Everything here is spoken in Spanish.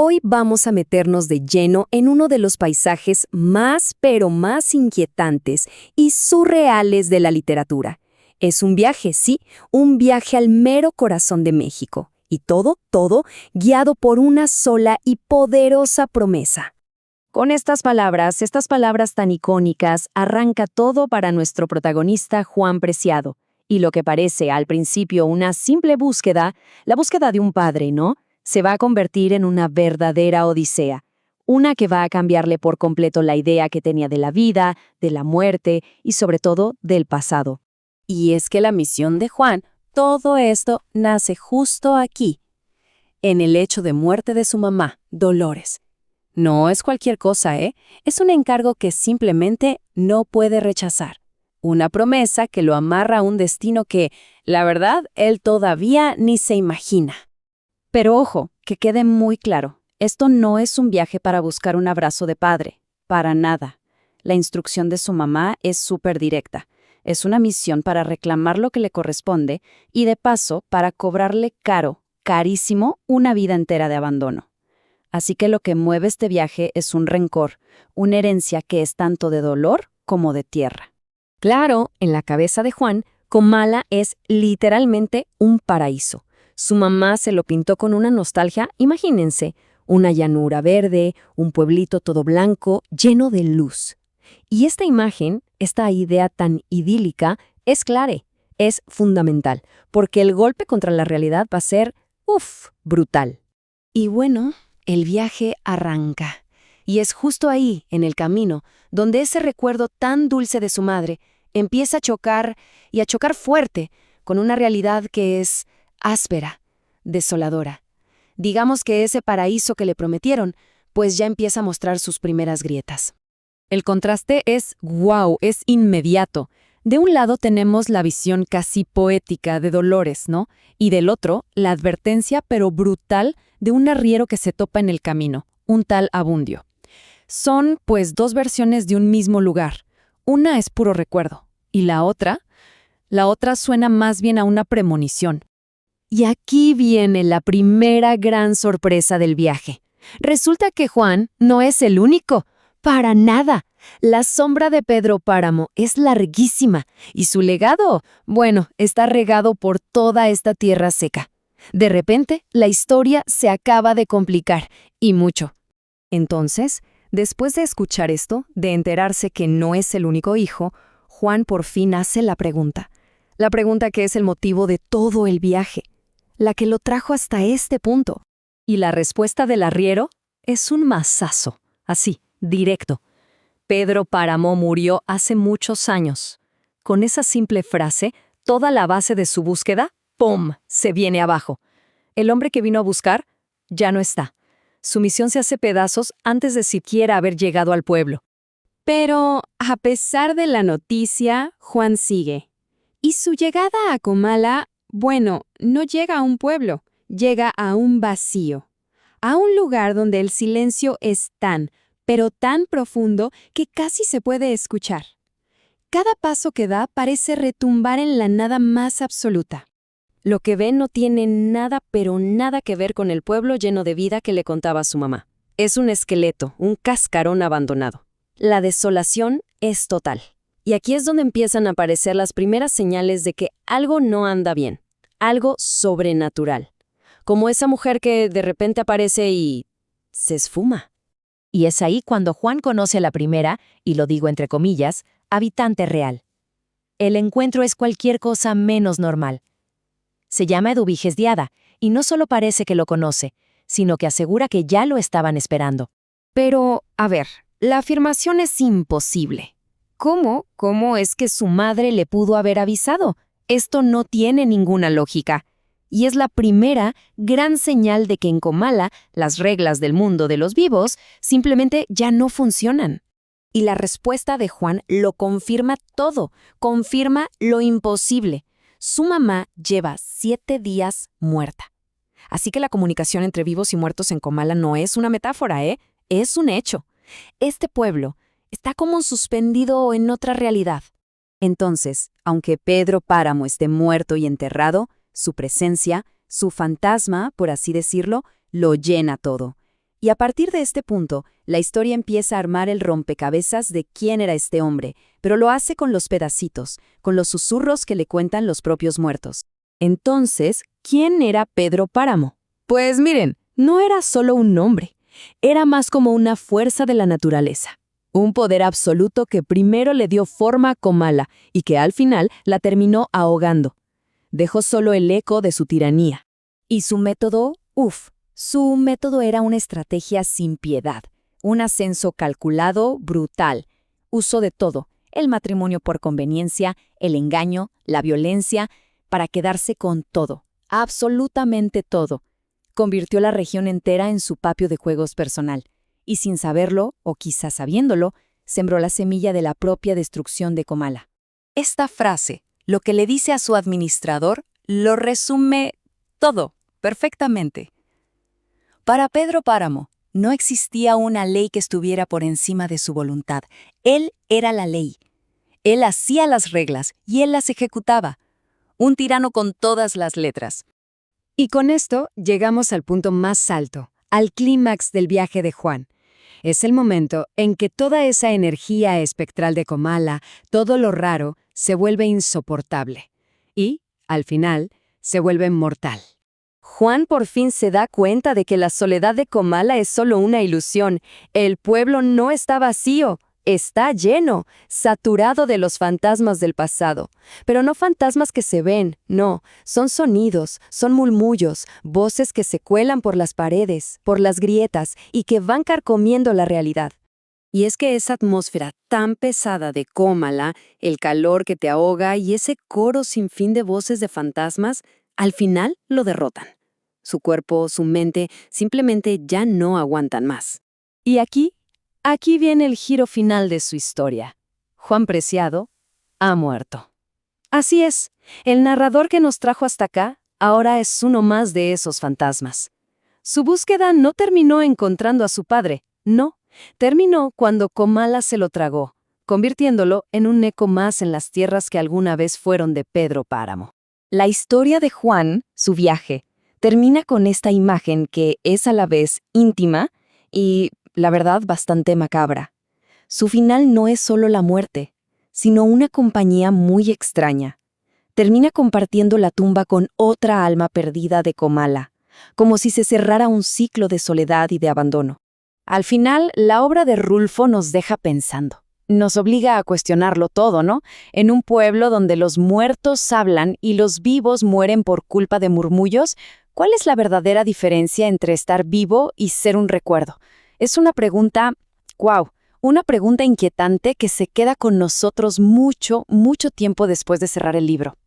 Hoy vamos a meternos de lleno en uno de los paisajes más, pero más inquietantes y surreales de la literatura. Es un viaje, sí, un viaje al mero corazón de México. Y todo, guiado por una sola y poderosa promesa. Con estas palabras tan icónicas, arranca todo para nuestro protagonista Juan Preciado. Y lo que parece al principio una simple búsqueda, la búsqueda de un padre, ¿no?, se va a convertir en una verdadera odisea. Una que va a cambiarle por completo la idea que tenía de la vida, de la muerte y sobre todo del pasado. Y es que la misión de Juan, todo esto nace justo aquí, en el hecho de muerte de su mamá, Dolores. No es cualquier cosa, ¿eh? Es un encargo que simplemente no puede rechazar. Una promesa que lo amarra a un destino que, la verdad, él todavía ni se imagina. Pero ojo, que quede muy claro, esto no es un viaje para buscar un abrazo de padre, para nada. La instrucción de su mamá es súper directa. Es una misión para reclamar lo que le corresponde y de paso para cobrarle carísimo, una vida entera de abandono. Así que lo que mueve este viaje es un rencor, una herencia que es tanto de dolor como de tierra. Claro, en la cabeza de Juan, Comala es literalmente un paraíso. Su mamá se lo pintó con una nostalgia, imagínense, una llanura verde, un pueblito todo blanco, lleno de luz. Y esta imagen, esta idea tan idílica, es clave, es fundamental, porque el golpe contra la realidad va a ser, brutal. Y bueno, el viaje arranca. Y es justo ahí, en el camino, donde ese recuerdo tan dulce de su madre empieza a chocar, y a chocar fuerte, con una realidad que es áspera, desoladora. Digamos que ese paraíso que le prometieron, pues ya empieza a mostrar sus primeras grietas. El contraste es es inmediato. De un lado tenemos la visión casi poética de Dolores, ¿no? Y del otro, la advertencia pero brutal de un arriero que se topa en el camino, un tal Abundio. Son, pues, dos versiones de un mismo lugar. Una es puro recuerdo, y la otra suena más bien a una premonición. Y aquí viene la primera gran sorpresa del viaje. Resulta que Juan no es el único. ¡Para nada! La sombra de Pedro Páramo es larguísima y su legado, está regado por toda esta tierra seca. De repente, la historia se acaba de complicar, y mucho. Entonces, después de escuchar esto, de enterarse que no es el único hijo, Juan por fin hace la pregunta. La pregunta que es el motivo de todo el viaje, la que lo trajo hasta este punto. Y la respuesta del arriero es un mazazo, así, directo. Pedro Páramo murió hace muchos años. Con esa simple frase, toda la base de su búsqueda, ¡pum!, se viene abajo. El hombre que vino a buscar ya no está. Su misión se hace pedazos antes de siquiera haber llegado al pueblo. Pero, a pesar de la noticia, Juan sigue. Y su llegada a Comala, no llega a un pueblo, llega a un vacío. A un lugar donde el silencio es pero tan profundo que casi se puede escuchar. Cada paso que da parece retumbar en la nada más absoluta. Lo que ve no tiene nada, pero nada que ver con el pueblo lleno de vida que le contaba su mamá. Es un esqueleto, un cascarón abandonado. La desolación es total. Y aquí es donde empiezan a aparecer las primeras señales de que algo no anda bien, algo sobrenatural. Como esa mujer que de repente aparece y se esfuma. Y es ahí cuando Juan conoce a la primera, y lo digo entre comillas, habitante real. El encuentro es cualquier cosa menos normal. Se llama Eduviges Diada, y no solo parece que lo conoce, sino que asegura que ya lo estaban esperando. Pero, a ver, la afirmación es imposible. ¿Cómo? ¿Cómo es que su madre le pudo haber avisado? Esto no tiene ninguna lógica. Y es la primera gran señal de que en Comala las reglas del mundo de los vivos simplemente ya no funcionan. Y la respuesta de Juan lo confirma todo, confirma lo imposible. Su mamá lleva 7 días muerta. Así que la comunicación entre vivos y muertos en Comala no es una metáfora, es un hecho. Este pueblo está como suspendido en otra realidad. Entonces, aunque Pedro Páramo esté muerto y enterrado, su presencia, su fantasma, por así decirlo, lo llena todo. Y a partir de este punto, la historia empieza a armar el rompecabezas de quién era este hombre, pero lo hace con los pedacitos, con los susurros que le cuentan los propios muertos. Entonces, ¿quién era Pedro Páramo? Pues miren, no era solo un nombre, era más como una fuerza de la naturaleza. Un poder absoluto que primero le dio forma a Comala y que al final la terminó ahogando. Dejó solo el eco de su tiranía. Y su método, su método era una estrategia sin piedad, un ascenso calculado, brutal. Usó de todo, el matrimonio por conveniencia, el engaño, la violencia, para quedarse con todo, absolutamente todo. Convirtió la región entera en su patio de juegos personal, y sin saberlo, o quizás sabiéndolo, sembró la semilla de la propia destrucción de Comala. Esta frase, lo que le dice a su administrador, lo resume todo, perfectamente. Para Pedro Páramo, no existía una ley que estuviera por encima de su voluntad. Él era la ley. Él hacía las reglas y él las ejecutaba. Un tirano con todas las letras. Y con esto llegamos al punto más alto, al clímax del viaje de Juan. Es el momento en que toda esa energía espectral de Comala, todo lo raro, se vuelve insoportable. Y, al final, se vuelve mortal. Juan por fin se da cuenta de que la soledad de Comala es solo una ilusión. El pueblo no está vacío, está lleno, saturado de los fantasmas del pasado. Pero no fantasmas que se ven, no, son sonidos, son murmullos, voces que se cuelan por las paredes, por las grietas y que van carcomiendo la realidad. Y es que esa atmósfera tan pesada de Comala, el calor que te ahoga y ese coro sin fin de voces de fantasmas, al final lo derrotan. Su cuerpo, su mente, simplemente ya no aguantan más. Y aquí viene el giro final de su historia. Juan Preciado ha muerto. Así es, el narrador que nos trajo hasta acá ahora es uno más de esos fantasmas. Su búsqueda no terminó encontrando a su padre, no. Terminó cuando Comala se lo tragó, convirtiéndolo en un eco más en las tierras que alguna vez fueron de Pedro Páramo. La historia de Juan, su viaje, termina con esta imagen que es a la vez íntima y, la verdad, bastante macabra. Su final no es solo la muerte, sino una compañía muy extraña. Termina compartiendo la tumba con otra alma perdida de Comala, como si se cerrara un ciclo de soledad y de abandono. Al final, la obra de Rulfo nos deja pensando. Nos obliga a cuestionarlo todo, ¿no? En un pueblo donde los muertos hablan y los vivos mueren por culpa de murmullos, ¿cuál es la verdadera diferencia entre estar vivo y ser un recuerdo? Es una pregunta, una pregunta inquietante que se queda con nosotros mucho, mucho tiempo después de cerrar el libro.